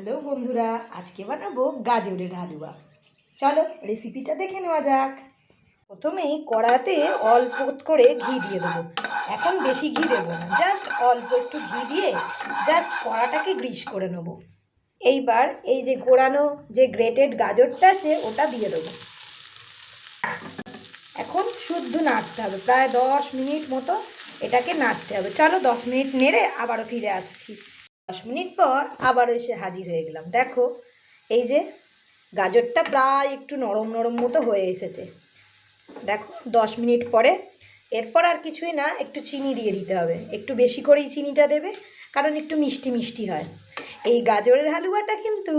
Hello বন্ধুরা, আজকে বানাবো গাজরের হালুয়া। চলো রেসিপিটা দেখে নেওয়া যাক। প্রথমেই কড়াতে অল্প করে ঘি দিয়ে দেবো। এখন বেশি ঘি দেবো না, জাস্ট অল্প একটু ঘি দিয়ে জাস্ট কড়াটাকে গ্রিস করে নেবো। এইবার এই যে গোড়ানো যে গ্রেটেড গাজরটা আছে ওটা দিয়ে দেবো। এখন শুদ্ধ নাড়তে হবে, প্রায় 10 মিনিট মতো এটাকে নাড়তে হবে। চলো 10 মিনিট নেড়ে আবারও ফিরে আসছি। 10 মিনিট পর আবার এসে হাজির হয়ে গেলাম। দেখো এই যে গাজরটা প্রায় একটু নরম নরম মতো হয়ে এসেছে। দেখো 10 মিনিট পরে এরপর আর কিছুই না, একটু চিনি দিয়ে দিতে হবে। একটু বেশি করেই চিনিটা দেবে, কারণ একটু মিষ্টি মিষ্টি হয়। এই গাজরের হালুয়াটা কিন্তু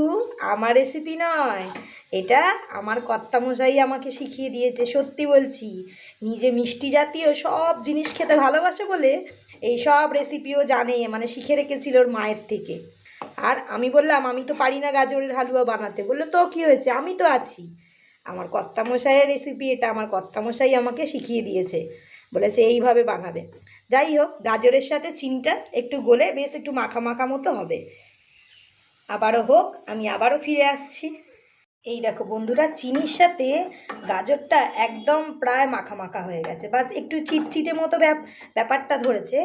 আমার রেসিপি নয়, এটা আমার কর্তামশাই আমাকে শিখিয়ে দিয়েছে। সত্যি বলছি, নিজে মিষ্টি জাতীয় সব জিনিস খেতে ভালোবাসে বলে এই সব রেসিপিও জানে, মানে শিখে রেখেছিল ওর মায়ের থেকে। আর আমি বললাম আমি তো পারি না গাজরের হালুয়া বানাতে। বললো তো কী হয়েছে, আমি তো আছি। আমার কর্তামশাইয়ের রেসিপি এটা, আমার কর্তামশাই আমাকে শিখিয়ে দিয়েছে, বলেছে এইভাবে বানাবে। যাই হোক, গাজরের সাথে চিনিটা একটু গলে বেশ একটু মাখা মাখা মতো হবে। আবারও হোক, আমি আবারও ফিরে আসছি। এই দেখো বন্ধুরা, চিনির সাথে গাজরটা একদম প্রায় মাখা মাখা হয়ে গেছে, বা একটু চিটচিটে মতো ব্যাপারটা ধরেছে।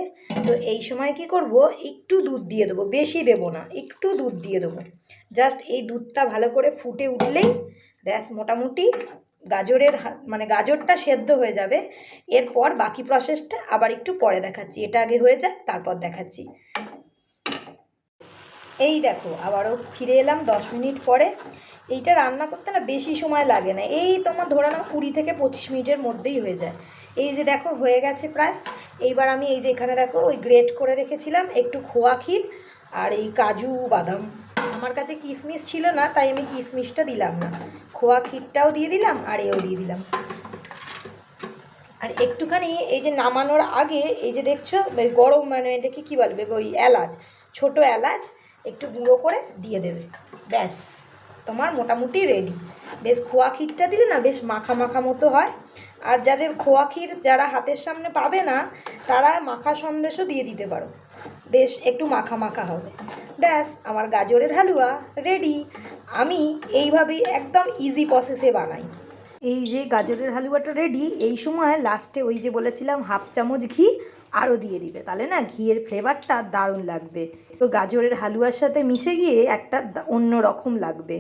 তো এই সময় কি করব, একটু দুধ দিয়ে দেবো, বেশি দেবো না, একটু দুধ দিয়ে দেবো। জাস্ট এই দুধটা ভালো করে ফুটে উঠলেই ব্যাস মোটামুটি গাজরের মানে গাজরটা সেদ্ধ হয়ে যাবে। এরপর বাকি প্রসেসটা আবার একটু পরে দেখাচ্ছি, এটা আগে হয়ে যাক তারপর দেখাচ্ছি। এই দেখো আবারও ফিরে এলাম 10 মিনিট পরে। এইটা রান্না করতে না বেশি সময় লাগে না, এই তোমার ধরে নাও 20 থেকে 25 মিনিটের মধ্যেই হয়ে যায়। এই যে দেখো হয়ে গেছে প্রায়। এইবার আমি এই যে এখানে দেখো ওই গ্রেট করে রেখেছিলাম একটু খোয়া ক্ষীর আর এই কাজু বাদাম। আমার কাছে কিশমিশ ছিল না তাই আমি কিশমিশটা দিলাম না, খোয়া ক্ষীরটাও দিয়ে দিলাম আর এও দিয়ে দিলাম। আর একটুখানি এই যে নামানোর আগে এই যে দেখছো গরম, মানে এটাকে কী বলবে, ওই এলাচ, ছোটো এলাচ একটু গুঁড়ো করে দিয়ে দেবে। ব্যাস তোমার মোটামুটি রেডি। বেশ খোয়া ক্ষীরটা দিলে না বেশ মাখা মাখা মতো হয়। আর যাদের খোয়া ক্ষীর যারা হাতের সামনে পাবে না, তারা মাখা সন্দেশও দিয়ে দিতে পারো, বেশ একটু মাখা মাখা হবে। ব্যাস আমার গাজরের হালুয়া রেডি। আমি এইভাবেই একদম ইজি প্রসেসে বানাই। এই যে গাজরের হালুয়াটা রেডি, এই সময় লাস্টে ওই যে বলেছিলাম হাফ চামচ ঘি আরও দিয়ে দিবে, তাহলে না ঘিয়ের ফ্লেভারটা দারুণ লাগবে। তো গাজরের হালুয়ার সাথে মিশে গিয়ে একটা অন্য রকম লাগবে।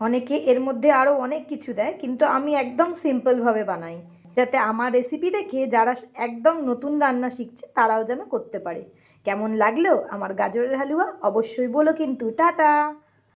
অনেকে এর মধ্যে আরও অনেক কিছু দেয়, কিন্তু আমি একদম সিম্পলভাবে বানাই, যাতে আমার রেসিপি দেখে যারা একদম নতুন রান্না শিখছে তারাও যেন করতে পারে। কেমন লাগলো আমার গাজরের হালুয়া অবশ্যই বলো কিন্তু। টাটা।